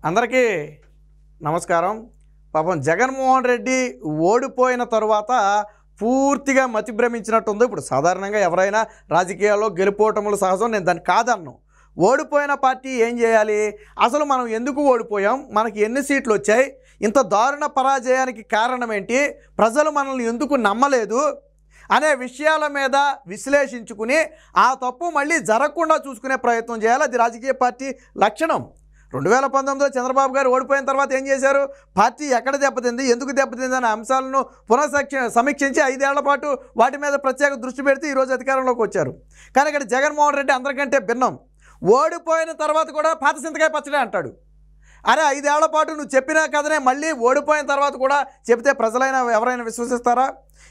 అందరికీ నమస్కారం. పాపం జగన్మోహన్ రెడ్డి ఓడిపోయిన తర్వాత పూర్తిగా మతిభ్రమించినట్టుంది. ఇప్పుడు సాధారణంగా ఎవరైనా రాజకీయాల్లో గెలుపోవటములు సహజం, నేను దాన్ని కాదన్ను. ఓడిపోయిన పార్టీ ఏం చేయాలి, అసలు మనం ఎందుకు ఓడిపోయాం, మనకి ఎన్ని సీట్లు వచ్చాయి, ఇంత దారుణ పరాజయానికి కారణం ఏంటి, ప్రజలు మనల్ని ఎందుకు నమ్మలేదు అనే విషయాల మీద విశ్లేషించుకుని ఆ తప్పు మళ్ళీ జరగకుండా చూసుకునే ప్రయత్నం చేయాలి. అది రాజకీయ పార్టీ లక్షణం. 2019లో చంద్రబాబు గారు ఓడిపోయిన తర్వాత ఏం చేశారు, పార్టీ ఎక్కడ దెబ్బతింది, ఎందుకు దెబ్బతింది అనే అంశాలను సమీక్షించి 5 ఏళ్ల పాటు వాటి మీద ప్రత్యేక దృష్టి పెడితే ఈరోజు అధికారంలోకి వచ్చారు. కానీ ఇక్కడ జగన్మోహన్ రెడ్డి అందరికంటే భిన్నం. ఓడిపోయిన తర్వాత కూడా పాత సింతకాయ పచ్చడే అంటాడు. అరే 5 ఏళ్ల పాటు నువ్వు చెప్పిన కథనే మళ్ళీ ఓడిపోయిన తర్వాత కూడా చెబితే ప్రజలైనా ఎవరైనా విశ్వసిస్తారా?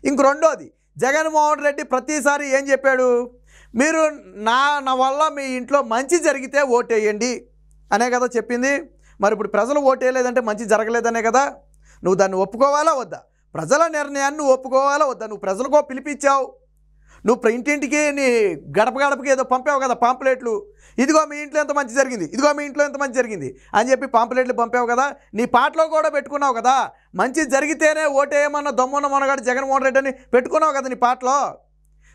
ఇంక రెండోది, జగన్మోహన్ రెడ్డి ప్రతిసారి ఏం చెప్పాడు, మీరు నా వల్ల మీ ఇంట్లో మంచి జరిగితే ఓటేయండి అనే కదా చెప్పింది. మరి ఇప్పుడు ప్రజలు ఓటేయలేదంటే మంచి జరగలేదనే కదా. నువ్వు దాన్ని ఒప్పుకోవాలా వద్దా? ప్రజల నిర్ణయాన్ని నువ్వు ఒప్పుకోవాలా వద్దా? నువ్వు ప్రజలకో పిలిపించావు, నువ్వు ఇంటింటికి నీ గడపకి ఏదో పంపావు కదా పాంప్లెట్లు, ఇదిగో మీ ఇంట్లో ఎంత మంచి జరిగింది, ఇదిగో మీ ఇంట్లో ఎంత మంచి జరిగింది అని చెప్పి పాంప్లెట్లు పంపావు కదా. నీ పాటలో కూడా పెట్టుకున్నావు కదా, మంచి జరిగితేనే ఓటేయమన్న దమ్మున్న మనగాడు జగన్మోహన్ రెడ్డి అని పెట్టుకున్నావు కదా నీ పాటలో.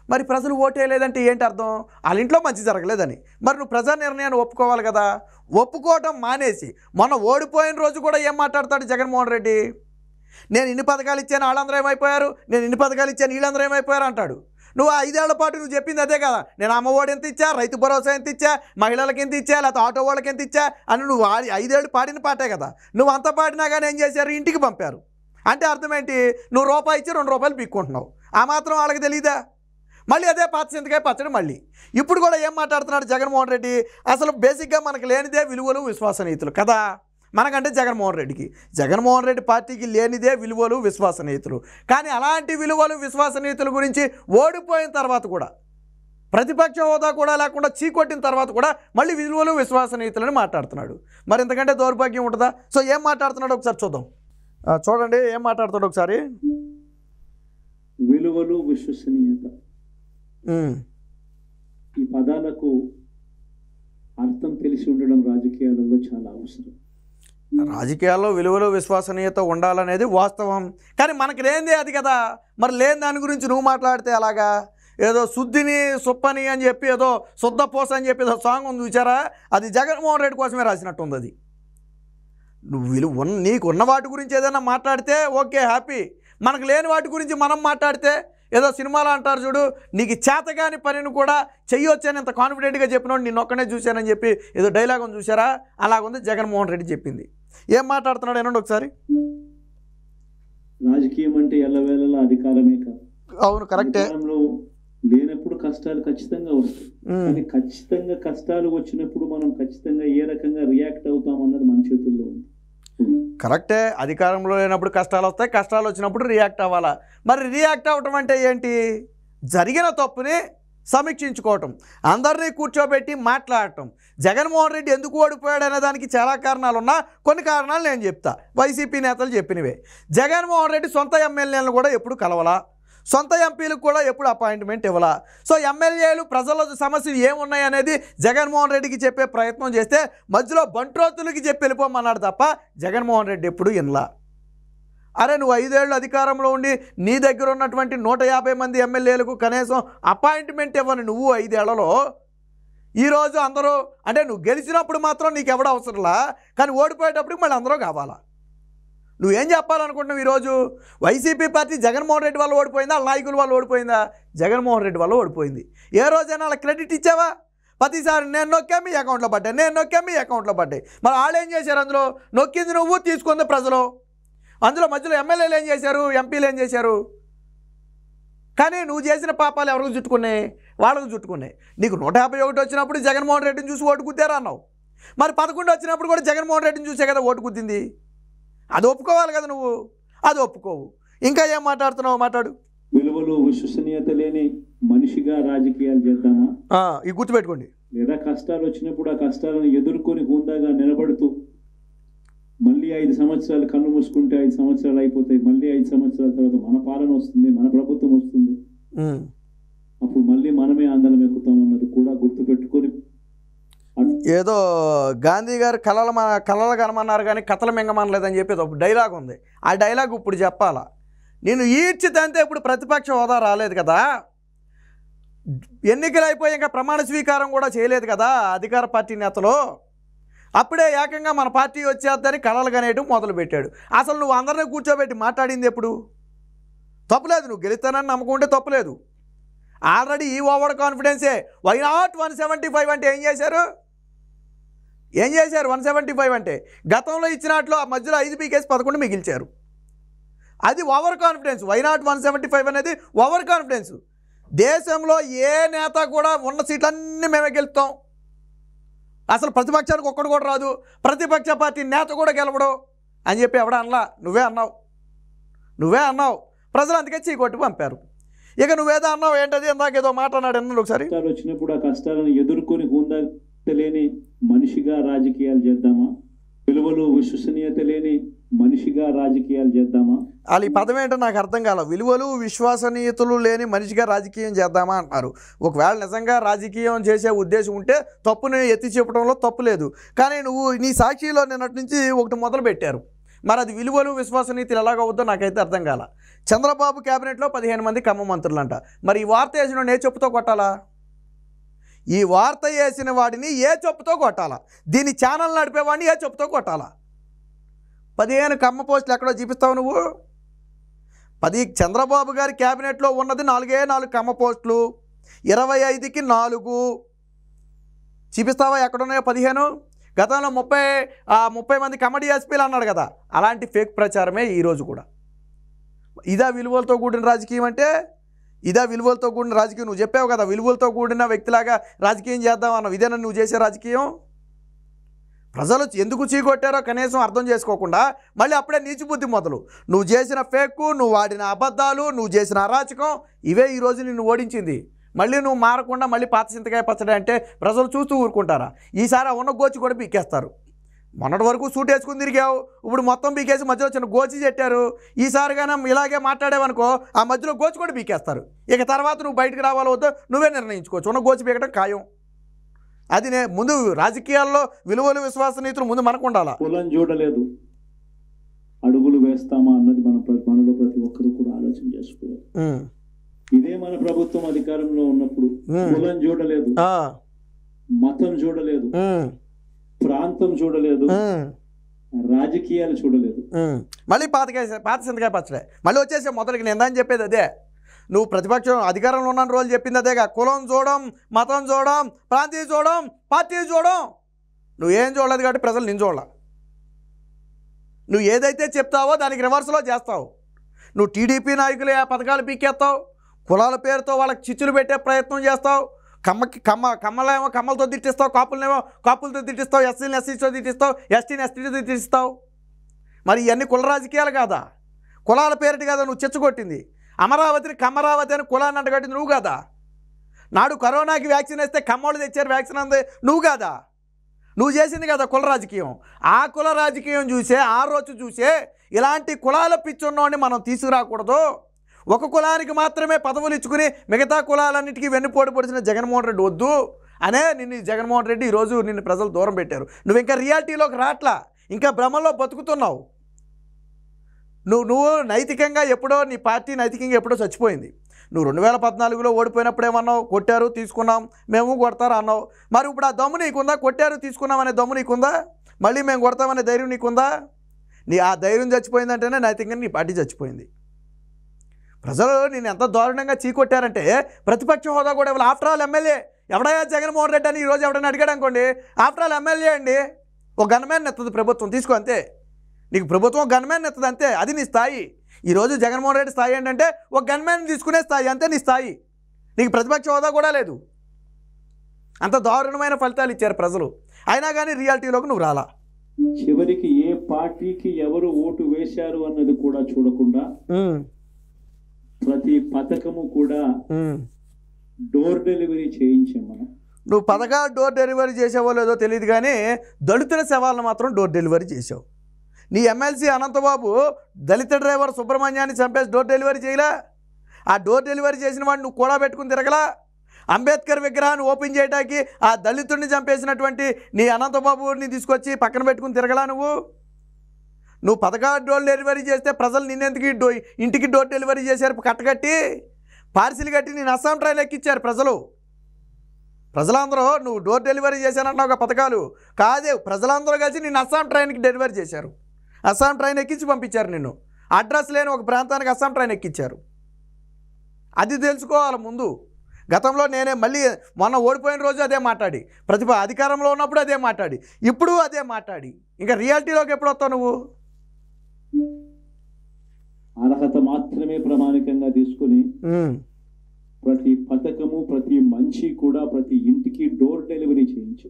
మరి ప్రజలు ఓటేయలేదంటే ఏంటి అర్థం? వాళ్ళ ఇంట్లో మంచి జరగలేదని. మరి నువ్వు ప్రజా నిర్ణయాన్ని ఒప్పుకోవాలి కదా. ఒప్పుకోవటం మానేసి మొన్న ఓడిపోయిన రోజు కూడా ఏం మాట్లాడతాడు జగన్మోహన్ రెడ్డి, నేను ఇన్ని పథకాలు ఇచ్చాను వాళ్ళందరూ ఏమైపోయారు, నేను ఇన్ని పథకాలు ఇచ్చాను వీళ్ళందరూ ఏమైపోయారు అంటాడు. నువ్వు 5 ఏళ్ల పాటు నువ్వు చెప్పింది అదే కదా, నేను అమ్మఒడి ఎంత ఇచ్చా, రైతు భరోసా ఎంత ఇచ్చా, మహిళలకి ఎంత ఇచ్చా, లేకపోతే ఆటో వాళ్ళకి ఎంత ఇచ్చా అని నువ్వు 5 ఏళ్ళు పాడిన పాటే కదా. నువ్వు అంత పాడినా కానీ ఏం చేశారు, ఇంటికి పంపారు. అంటే అర్థం ఏంటి, నువ్వు రూపాయి ఇచ్చి 2 రూపాయలు పీక్కుంటున్నావు. ఆ మాత్రం వాళ్ళకి తెలీదా? మళ్ళీ అదే పాత సింతకాయ పచ్చడి మళ్ళీ. ఇప్పుడు కూడా ఏం మాట్లాడుతున్నాడు జగన్మోహన్ రెడ్డి, అసలు బేసిక్గా మనకు లేనిదే విలువలు విశ్వసనీయతలు కదా. మనకంటే జగన్మోహన్ రెడ్డి పార్టీకి లేనిదే విలువలు విశ్వసనీయతలు. కానీ అలాంటి విలువలు విశ్వసనీయతల గురించి ఓడిపోయిన తర్వాత కూడా, ప్రతిపక్ష హోదా కూడా లేకుండా చీకొట్టిన తర్వాత కూడా మళ్ళీ విలువలు విశ్వసనీయతలని మాట్లాడుతున్నాడు. మరి ఇంతకంటే దౌర్భాగ్యం ఉంటుందా? సో ఏం మాట్లాడుతున్నాడు ఒకసారి చూద్దాం. చూడండి ఏం మాట్లాడుతాడు ఒకసారి. విలువలు విశ్వసనీయత ఈ పదాలకు అర్థం తెలిసి ఉండడం రాజకీయాలలో చాలా అవసరం. రాజకీయాల్లో విలువలు విశ్వసనీయత ఉండాలనేది వాస్తవం. కానీ మనకి లేనిదే అది కదా. మరి లేని దాని గురించి నువ్వు మాట్లాడితే అలాగా, ఏదో శుద్ధిని సుప్పని అని చెప్పి ఏదో శుద్ధపోస అని చెప్పి ఏదో సాంగ్ ఉంది చూసారా, అది జగన్మోహన్ రెడ్డి కోసమే రాసినట్టుంది. అది నువ్వు నీకు ఉన్న వాటి గురించి ఏదైనా మాట్లాడితే ఓకే హ్యాపీ, మనకు లేని వాటి గురించి మనం మాట్లాడితే ఏదో సినిమాలో అంటారు చూడు, నీకు చేతగాని పనిని కూడా చెయ్యొచ్చని ఇంత కాన్ఫిడెంట్గా చెప్పినోడు నేను ఒక్కనే చూశానని చెప్పి ఏదో డైలాగ్ ఉంది చూసారా, అలాగుంది జగన్మోహన్ రెడ్డి చెప్పింది. ఏం మాట్లాడుతున్నాడు ఏనండి ఒకసారి. రాజకీయం అంటే ఎల్లవేళలా అధికారమే కాదు. అవును కరెక్టే. లేనప్పుడు కష్టాలు ఖచ్చితంగా వస్తాయి. కానీ ఖచ్చితంగా కష్టాలు వచ్చినప్పుడు మనం ఖచ్చితంగా ఏ రకంగా రియాక్ట్ అవుతాం అన్నది మన చేతుల్లో ఉంది. కరెక్టే. అధికారంలో లేనప్పుడు కష్టాలు వస్తాయి, కష్టాలు వచ్చినప్పుడు రియాక్ట్ అవ్వాలా. మరి రియాక్ట్ అవ్వటం అంటే ఏంటి, జరిగిన తప్పుని సమీక్షించుకోవటం, అందరినీ కూర్చోబెట్టి మాట్లాడటం. జగన్మోహన్ రెడ్డి ఎందుకు ఓడిపోయాడు అనే దానికి చాలా కారణాలు ఉన్నా, కొన్ని కారణాలు నేను చెప్తా. వైసీపీ నేతలు చెప్పినవే. జగన్మోహన్ రెడ్డి సొంత ఎమ్మెల్యేలను కూడా ఎప్పుడు కలవలా, సొంత ఎంపీలకు కూడా ఎప్పుడు అపాయింట్మెంట్ ఇవ్వాలా. సో ఎమ్మెల్యేలు ప్రజల సమస్యలు ఏమున్నాయి అనేది జగన్మోహన్ రెడ్డికి చెప్పే ప్రయత్నం చేస్తే మధ్యలో బంట్రోతులకి చెప్పి వెళ్ళిపోమన్నాడు తప్ప జగన్మోహన్ రెడ్డి ఎప్పుడు వినలా. అరే నువ్వు 5 ఏళ్ళు అధికారంలో ఉండి నీ దగ్గర ఉన్నటువంటి 150 మంది ఎమ్మెల్యేలకు కనీసం అపాయింట్మెంట్ ఇవ్వని నువ్వు 5 ఏళ్లలో, ఈరోజు అందరూ అంటే నువ్వు గెలిచినప్పుడు మాత్రం నీకు ఎవడ అవసరంలా, కానీ ఓడిపోయేటప్పటికి మళ్ళీ అందరూ కావాలా. నువ్వేం చెప్పాలనుకుంటున్నావు? ఈరోజు వైసీపీ పార్టీ జగన్మోహన్ రెడ్డి వల్ల ఓడిపోయిందా, వాళ్ళ నాయకుల వల్ల ఓడిపోయిందా? జగన్మోహన్ రెడ్డి వల్ల ఓడిపోయింది. ఏ రోజైనా వాళ్ళ క్రెడిట్ ఇచ్చావా? ప్రతిసారి నేను నొక్కా మీ అకౌంట్లో పడ్డాయి, నేను నొక్కా మీ అకౌంట్లో పడ్డాయి. మరి వాళ్ళు ఏం చేశారు, అందులో నొక్కింది నువ్వు, తీసుకుంది ప్రజలు. అందులో మధ్యలో ఎమ్మెల్యేలు ఏం చేశారు, ఎంపీలు ఏం చేశారు? కానీ నువ్వు చేసిన పాపాలు ఎవరికి చుట్టుకున్నాయి, వాళ్ళకు చుట్టుకున్నాయి. నీకు 151 వచ్చినప్పుడు జగన్మోహన్ రెడ్డిని చూసి ఓటు గుద్దారా అన్నావు. మరి 11 వచ్చినప్పుడు కూడా జగన్మోహన్ రెడ్డిని చూసే కదా ఓటు గుద్దింది. అది ఒప్పుకోవాలి కదా నువ్వు, అది ఒప్పుకోవు. ఇంకా ఏం మాట్లాడుతున్నావు మాట్లాడు. విలువలు విశ్వసనీయత లేని మనిషిగా రాజకీయాలు చేద్దామా? ఇది గుర్తుపెట్టుకోండి. లేదా కష్టాలు వచ్చినప్పుడు ఆ కష్టాలను ఎదుర్కొని హుందాగా నిలబడుతూ మళ్ళీ 5 సంవత్సరాలు కళ్ళు మూసుకుంటే 5 సంవత్సరాలు అయిపోతాయి, మళ్ళీ 5 సంవత్సరాల తర్వాత మన పాలన వస్తుంది, మన ప్రభుత్వం వస్తుంది, అప్పుడు మళ్ళీ మనమే ఆందోళన ఎక్కుతాం అన్నది కూడా గుర్తుపెట్టుకొని ఏదో గాంధీ గారు కళలు కనమన్నారు కానీ కథలు మింగమనలేదని చెప్పి ఒక డైలాగ్ ఉంది. ఆ డైలాగ్ ఇప్పుడు చెప్పాలా? నేను ఈడ్చితంతే ఇప్పుడు ప్రతిపక్ష హోదా రాలేదు కదా, ఎన్నికలు అయిపోయి ఇంకా ప్రమాణ స్వీకారం కూడా చేయలేదు కదా అధికార పార్టీ నేతలు, అప్పుడే ఏకంగా మన పార్టీ వచ్చేద్దని కళలు కనేయడం మొదలుపెట్టాడు. అసలు నువ్వు అందరినీ కూర్చోబెట్టి మాట్లాడింది ఎప్పుడు? తప్పులేదు, నువ్వు గెలుస్తానని నమ్మకం ఉంటే తప్పులేదు. ఆల్రెడీ ఈ ఓవర్ కాన్ఫిడెన్సే. వై నాట్ 175 అంటే ఏం చేశారు? 175 అంటే గతంలో ఇచ్చినట్లు ఆ మధ్యలో 5 పీకేసి 11 మిగిల్చారు. అది ఓవర్ కాన్ఫిడెన్స్. వై నాట్ 175 అనేది ఓవర్ కాన్ఫిడెన్స్. దేశంలో ఏ నేత కూడా ఉన్న సీట్లన్నీ మేమే గెలుస్తాం, అసలు ప్రతిపక్షానికి ఒక్కడు కూడా రాదు, ప్రతిపక్ష పార్టీ నేత కూడా గెలవడు అని చెప్పి ఎవడ అనలా? నువ్వే అన్నావు. ప్రజలు అందుకే చీకొట్టి పంపారు. ఇక నువ్వేదో అన్నావు, ఏంటది? ఇందాక ఏదో మాట అన్నాడు, అన్నాడు ఒకసారి. వచ్చినప్పుడు ఆ కష్టాలను ఎదుర్కొని హోందా లేని మనిషిగా రాజకీయాలు చేద్దామా, విలువలు విశ్వసనీయత లేని మనిషిగా రాజకీయాలు చేద్దామా? వాళ్ళు ఈ పదం ఏంటో నాకు అర్థం కాల. విలువలు విశ్వసనీయతలు లేని మనిషిగా రాజకీయం చేద్దామా అంటున్నారు. ఒకవేళ నిజంగా రాజకీయం చేసే ఉద్దేశం ఉంటే తప్పుని ఎత్తి చెప్పడంలో తప్పు లేదు. కానీ నువ్వు నీ సాక్షిలో నిన్నటి నుంచి ఒకటి మొదలు పెట్టారు. మరి అది విలువలు విశ్వసనీయతలు ఎలాగవుద్దో నాకైతే అర్థం కాల. చంద్రబాబు క్యాబినెట్లో 15 మంది ఖమ్మం మంత్రులంట. మరి ఈ వార్త వేసిన ఏ చెప్పుతో కొట్టాలా? ఈ వార్త వేసిన వాడిని ఏ చెప్పుతో కొట్టాలా? దీని ఛానల్ నడిపేవాడిని ఏ చెప్పుతో కొట్టాలా? 15 కమ్మ పోస్టులు ఎక్కడో చూపిస్తావు నువ్వు. 10 చంద్రబాబు గారి క్యాబినెట్లో ఉన్నది 4 కమ్మ పోస్టులు, 25కి 4 చూపిస్తావా? ఎక్కడున్నాయో 15? గతంలో 30 మంది కమ్మ డిఎస్పీలు అన్నాడు కదా, అలాంటి ఫేక్ ప్రచారమే ఈరోజు కూడా. ఇదా విలువలతో కూడిన రాజకీయం అంటే? ఇదా విలువలతో కూడిన రాజకీయం? నువ్వు చెప్పావు కదా, విలువలతో కూడిన వ్యక్తిలాగా రాజకీయం చేద్దాం అన్నావు. ఇదేనా నువ్వు చేసే రాజకీయం? ప్రజలు ఎందుకు చీకొట్టారో కనీసం అర్థం చేసుకోకుండా మళ్ళీ అప్పుడే నీచిబుద్ధి మొదలు. నువ్వు చేసిన ఫేకు, నువ్వు వాడిన అబద్ధాలు, నువ్వు చేసిన అరాచకం, ఇవే ఈరోజు నిన్ను ఓడించింది. మళ్ళీ నువ్వు మారకుండా మళ్ళీ పాత చింతకాయ పచ్చడి అంటే ప్రజలు చూస్తూ ఊరుకుంటారా? ఈసారి ఉన్న గోచి కూడా పీకేస్తారు. మొన్నటి వరకు సూట్ వేసుకుని తిరిగావు, ఇప్పుడు మొత్తం పీకేసి మధ్యలో చిన్న గోచి చెట్టారు. ఈసారిగానే ఇలాగే మాట్లాడేవనుకో, ఆ మధ్యలో గోచి కూడా పీకేస్తారు. ఇక తర్వాత నువ్వు బయటకు రావాలో వద్దో నువ్వే నిర్ణయించుకోవచ్చు. ఉన్న గోచి పీకడం ఖాయం. అది ముందు రాజకీయాల్లో విలువలు విశ్వసనీయతలు ముందు మనకు ఉండాలా. కులం చూడలేదు, అడుగులు వేస్తామా అన్నది మనలో ప్రతి ఒక్కరు కూడా ఆలోచన చేసుకోవాలి. ఇదే మన ప్రభుత్వం అధికారంలో ఉన్నప్పుడు కులం చూడలేదు, మతం చూడలేదు, ప్రాంతం చూడలేదు, రాజకీయాలు చూడలేదు. మళ్ళీ పాత చింతకాయ పచ్చడే మళ్ళీ వచ్చేసే మొదటికి. నేను అని చెప్పేది అదే. నువ్వు ప్రతిపక్షం అధికారంలో ఉన్న రోజులు చెప్పింది అదేగా. కులం చూడడం, మతం చూడడం, ప్రాంతీయ చూడడం, పార్టీ చూడడం. నువ్వేం చూడలేదు కాబట్టి ప్రజలు నేను చూడాల. నువ్వు ఏదైతే చెప్తావో దానికి రివర్స్లో చేస్తావు. నువ్వు టీడీపీ నాయకులు ఆ పథకాలు పీకేస్తావు, కులాల పేరుతో వాళ్ళకి చిచ్చులు పెట్టే ప్రయత్నం చేస్తావు. కమ్మలేమో కమ్మలతో తిట్టిస్తావు, కాపులనేమో కాపులతో తిట్టిస్తావు, ఎస్సీని ఎస్సీతో తిట్టిస్తావు, ఎస్టీని ఎస్టీతో తిట్టిస్తావు. మరి ఇవన్నీ కుల రాజకీయాలు కాదా? కులాల పేరిటి కదా నువ్వు చెచ్చుకొట్టింది. అమరావతిని కమ్మరావతి అని కులాన్ని అంటగట్టింది నువ్వు కాదా? నాడు కరోనాకి వ్యాక్సిన్ వేస్తే కమ్మోళ్ళు తెచ్చారు వ్యాక్సిన్ అంది నువ్వు కాదా? నువ్వు చేసింది కదా కుల రాజకీయం. ఆ కుల రాజకీయం చూసే, ఆ రోజు చూసే ఇలాంటి కులాల పిచ్చున్నోడిని మనం తీసుకురాకూడదు. ఒక కులానికి మాత్రమే పదవులు ఇచ్చుకుని మిగతా కులాలన్నిటికీ వెన్నుపోటు పొడిచిన జగన్మోహన్ రెడ్డి వద్దు అనే నిన్ను జగన్మోహన్ రెడ్డి ఈరోజు నిన్ను ప్రజలు దూరం పెట్టారు. నువ్వు ఇంకా రియాలిటీలోకి రాట్లా, ఇంకా భ్రమలో బతుకుతున్నావు. నువ్వు నైతికంగా ఎప్పుడో, నీ పార్టీ నైతికంగా ఎప్పుడో చచ్చిపోయింది. నువ్వు 2014లో ఓడిపోయినప్పుడు ఏమన్నావు? కొట్టారు తీసుకున్నాం, మేము కొడతారు అన్నావు. మరి ఇప్పుడు ఆ దమ్ము నీకుందా? కొట్టారు తీసుకున్నాం అనే దమ్ము నీకుందా? మళ్ళీ మేము కొడతామనే ధైర్యం నీకుందా? ఆ ధైర్యం చచ్చిపోయిందంటేనే నైతికంగా నీ పార్టీ చచ్చిపోయింది. ప్రజలు నేను ఎంత దారుణంగా చీకొట్టారంటే ప్రతిపక్ష హోదా కూడా ఇవ్వాలి. ఆఫ్టర్ ఆల్ ఎమ్మెల్యే ఎవడయ్యా జగన్మోహన్ రెడ్డి అని ఈరోజు ఎవడైనా అడిగాడు అనుకోండి, ఆఫ్టర్ ఆల్ ఎమ్మెల్యే అండి, ఒక గన్మ్యాన్ ఎత్తది ప్రభుత్వం, తీసుకో అంతే. నీకు ప్రభుత్వం గన్మ్యాన్ ఎత్తది అంతే, అది నీ స్థాయి. ఈరోజు జగన్మోహన్ రెడ్డి స్థాయి ఏంటంటే ఒక గన్మ్యాన్ తీసుకునే స్థాయి, అంతే నీ స్థాయి. నీకు ప్రతిపక్ష హోదా కూడా లేదు. అంత దారుణమైన ఫలితాలు ఇచ్చారు ప్రజలు. అయినా కానీ రియాలిటీలోకి నువ్వు రాలా. చివరికి ఏ పార్టీకి ఎవరు ఓటు వేశారు అన్నది కూడా చూడకుండా ప్రతి పథకము కూడా డోర్ డెలివరీ చేయించాం మనం. నువ్వు పథకాలు డోర్ డెలివరీ చేసావో లేదో తెలియదు కానీ దళితుల శవాలను మాత్రం డోర్ డెలివరీ చేసావు. నీ ఎమ్మెల్సీ అనంతబాబు దళిత డ్రైవర్ సుబ్రహ్మణ్యాన్ని చంపేసి డోర్ డెలివరీ చేయలా? ఆ డోర్ డెలివరీ చేసిన వాడిని నువ్వు కూడా పెట్టుకుని తిరగలా? అంబేద్కర్ విగ్రహాన్ని ఓపెన్ చేయడానికి ఆ దళితుడిని చంపేసినటువంటి నీ అనంతబాబుని తీసుకొచ్చి పక్కన పెట్టుకుని తిరగలా నువ్వు 16 డోర్ డెలివరీ చేస్తే ప్రజలు నిన్నెందుకు ఇంటికి డోర్ డెలివరీ చేశారు కట్టకట్టి పార్సిల్ కట్టి నేను అస్సాం ట్రైన్ ఎక్కించారు ప్రజలందరూ నువ్వు డోర్ డెలివరీ చేశానంటున్నావు ఒక పథకాలు కాదే ప్రజలందరూ కలిసి నిన్ను అస్సాం ట్రైన్కి డెలివరీ చేశారు అస్సాం ట్రైన్ ఎక్కించి పంపించారు నిన్ను అడ్రస్ లేని ఒక ప్రాంతానికి అస్సాం ట్రైన్ ఎక్కించారు అది తెలుసుకోవాలి ముందు గతంలో నేనే మళ్ళీ మొన్న ఓడిపోయిన రోజు అదే మాట్లాడి అధికారంలో ఉన్నప్పుడు అదే మాట్లాడి ఇప్పుడు అదే మాట్లాడి ఇంకా రియాలిటీలోకి ఎప్పుడు వస్తావు నువ్వు అర్హత మాత్రమే ప్రామాణికంగా తీసుకుని ప్రతి పథకము ప్రతి మంచి కూడా ప్రతి ఇంటికి డోర్ డెలివరీ చేయించు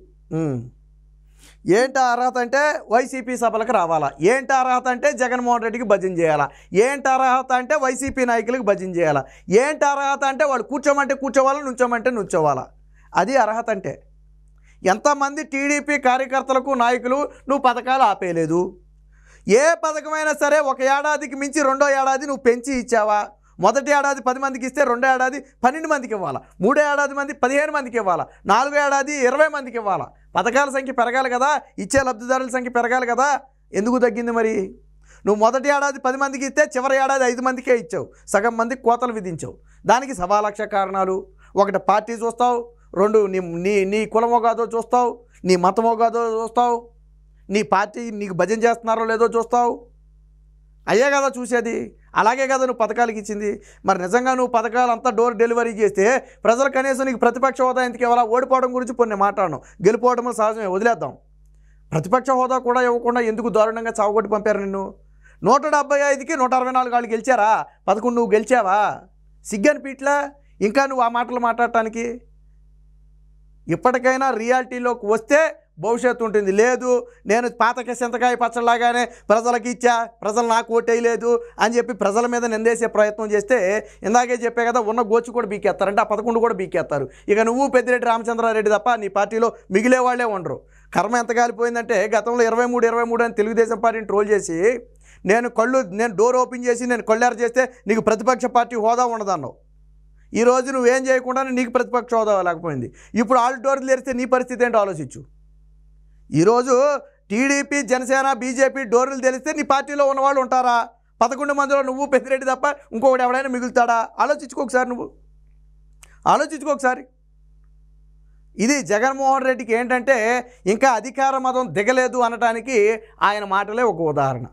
ఏంటి అర్హత అంటే వైసీపీ సభలకు రావాలా ఏంటి అర్హత అంటే జగన్మోహన్ రెడ్డికి భజన చేయాలా ఏంటి అర్హత అంటే వైసీపీ నాయకులకు భజన చేయాలా ఏంటి అర్హత అంటే వాళ్ళు కూర్చోమంటే కూర్చోవాలా నుంచోమంటే నుంచోవాలా అది అర్హత అంటే ఎంతమంది టీడీపీ కార్యకర్తలకు నాయకులు నువ్వు పథకాలు ఆపేయలేదు ఏ పథకమైనా సరే ఒక ఏడాదికి మించి రెండో ఏడాది నువ్వు పెంచి ఇచ్చావా మొదటి ఏడాది 10 మందికి ఇస్తే రెండో ఏడాది 12 మందికి ఇవ్వాలా మూడో ఏడాది 15 మందికి ఇవ్వాలా నాలుగో ఏడాది 20 మందికి ఇవ్వాలా పథకాల సంఖ్య పెరగాలి కదా ఇచ్చే లబ్ధిదారుల సంఖ్య పెరగాలి కదా ఎందుకు తగ్గింది మరి నువ్వు మొదటి ఏడాది 10 మందికి ఇస్తే చివరి ఏడాది 5 మందికే ఇచ్చావు సగం మందికి కోతలు విధించావు దానికి 1,00,000 కారణాలు ఒకటి పార్టీ చూస్తావు రెండు నీ కులమో కాదో చూస్తావు నీ మతమో కాదో చూస్తావు నీ పార్టీ నీకు భజన చేస్తున్నారో లేదో చూస్తావు అయ్యే కదా చూసేది అలాగే కదా నువ్వు పథకాలకి ఇచ్చింది మరి నిజంగా నువ్వు పథకాలు అంతా డోర్ డెలివరీ చేస్తే ప్రజలు కనీసం నీకు ప్రతిపక్ష హోదా ఎందుకు ఇవ్వాలా ఓడిపోవడం గురించి కొన్ని మాట్లాడను గెలిపోవడం సహజమే వదిలేద్దాం ప్రతిపక్ష హోదా కూడా ఇవ్వకుండా ఎందుకు దారుణంగా చావగొట్టి పంపారు నిన్ను 175కి 164 వాళ్ళు గెలిచారా 11 నువ్వు గెలిచావా సిగ్గనిపిట్లా ఇంకా నువ్వు ఆ మాటలు మాట్లాడటానికి ఇప్పటికైనా రియాలిటీలోకి వస్తే భవిష్యత్తు ఉంటుంది లేదు నేను పాతక చింతకాయ పచ్చలాగానే ప్రజలకు ఇచ్చా ప్రజలు నాకు ఓటేయలేదు అని చెప్పి ప్రజల మీద నిందేసే ప్రయత్నం చేస్తే ఇందాకే చెప్పే కదా ఉన్న గోచి కూడా బీకేస్తారంటే ఆ 11 కూడా బీకేస్తారు ఇక నువ్వు పెద్దిరెడ్డి రామచంద్రారెడ్డి తప్ప నీ పార్టీలో మిగిలే వాళ్ళే ఉండరు కర్మ ఎంత కాలిపోయిందంటే గతంలో 23 అని తెలుగుదేశం పార్టీని ట్రోల్ చేసి నేను డోర్ ఓపెన్ చేసి నేను కొల్లేరు చేస్తే నీకు ప్రతిపక్ష పార్టీ హోదా ఉండదన్నావు ఈరోజు నువ్వేం చేయకుండా నీకు ప్రతిపక్ష హోదా లేకపోయింది ఇప్పుడు ఆల్ డోర్లు తెరిస్తే నీ పరిస్థితి ఏంటో ఆలోచించు ఈరోజు టీడీపీ జనసేన బీజేపీ డోర్లు తెలిస్తే నీ పార్టీలో ఉన్నవాళ్ళు ఉంటారా 11 మందిలో నువ్వు పెద్దిరెడ్డి తప్ప ఇంకొకటి ఎవడైనా మిగులుతాడా ఆలోచించుకోకసారి ఇది జగన్మోహన్ రెడ్డికి ఏంటంటే ఇంకా అధికార మదం దిగలేదు అనటానికి ఆయన మాటలే ఒక ఉదాహరణ